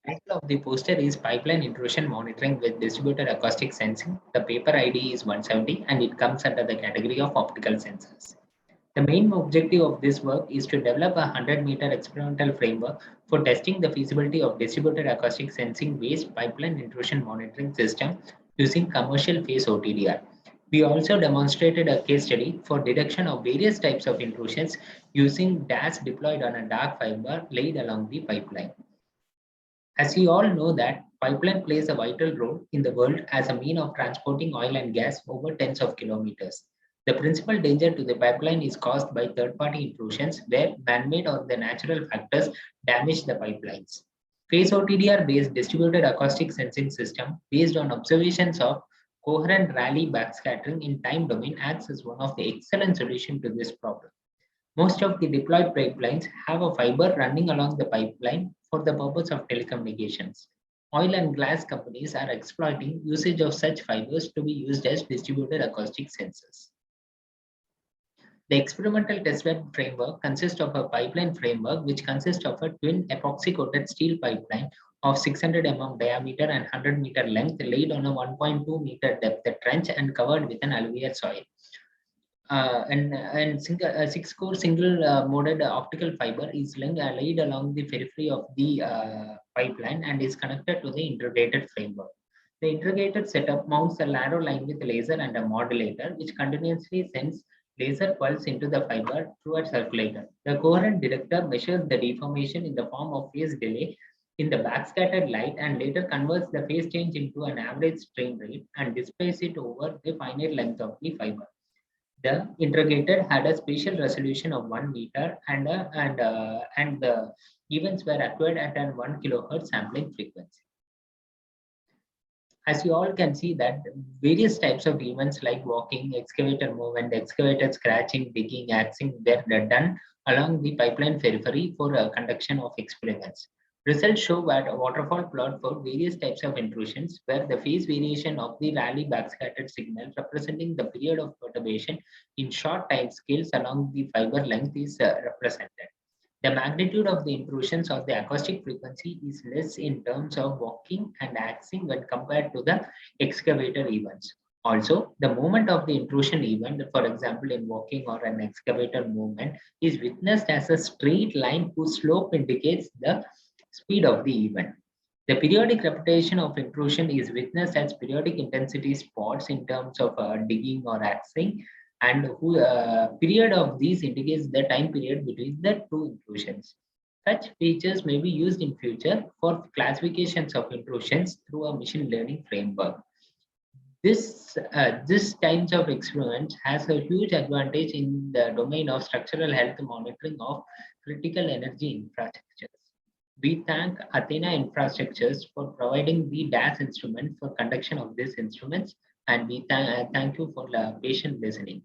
Title of the poster is Pipeline Intrusion Monitoring with Distributed Acoustic Sensing. The paper ID is 170 and it comes under the category of optical sensors. The main objective of this work is to develop a 100-meter experimental framework for testing the feasibility of distributed acoustic sensing based pipeline intrusion monitoring system using commercial phase OTDR. We also demonstrated a case study for detection of various types of intrusions using DAS deployed on a dark fiber laid along the pipeline. As we all know that pipeline plays a vital role in the world as a mean of transporting oil and gas over tens of kilometers. The principal danger to the pipeline is caused by third-party intrusions where man-made or the natural factors damage the pipelines. Phase OTDR-based distributed acoustic sensing system based on observations of coherent Rayleigh backscattering in time domain acts as one of the excellent solutions to this problem. Most of the deployed pipelines have a fiber running along the pipeline for the purpose of telecommunications. Oil and gas companies are exploiting usage of such fibers to be used as distributed acoustic sensors. The experimental testbed framework consists of a pipeline framework which consists of a twin epoxy coated steel pipeline of 600 mm diameter and 100-meter length laid on a 1.2-meter depth trench and covered with an alluvial soil. Six core single moded optical fiber is laid along the periphery of the pipeline and is connected to the integrated framework. The integrated setup mounts a narrow line with laser and a modulator, which continuously sends laser pulse into the fiber through a circulator. The coherent detector measures the deformation in the form of phase delay in the backscattered light and later converts the phase change into an average strain rate and displays it over the finite length of the fiber. The integrated had a spatial resolution of 1 meter and the events were acquired at an 1 kilohertz sampling frequency. As you all can see that various types of events like walking, excavator movement, excavator scratching, digging, axing, they're done along the pipeline periphery for conduction of experiments. Results show that a waterfall plot for various types of intrusions where the phase variation of the Rayleigh backscattered signal representing the period of perturbation in short time scales along the fiber length is represented. The magnitude of the intrusions of the acoustic frequency is less in terms of walking and axing when compared to the excavator events. Also, the moment of the intrusion event, for example, in walking or an excavator movement, is witnessed as a straight line whose slope indicates the speed of the event. The periodic repetition of intrusion is witnessed as periodic intensity spots in terms of digging or axing, and period of these indicates the time period between the two intrusions. Such features may be used in future for classifications of intrusions through a machine learning framework. This kinds of experiments has a huge advantage in the domain of structural health monitoring of critical energy infrastructures. We thank Athena Infrastructures for providing the DAS instrument for conduction of these instruments, and we thank you for patient listening.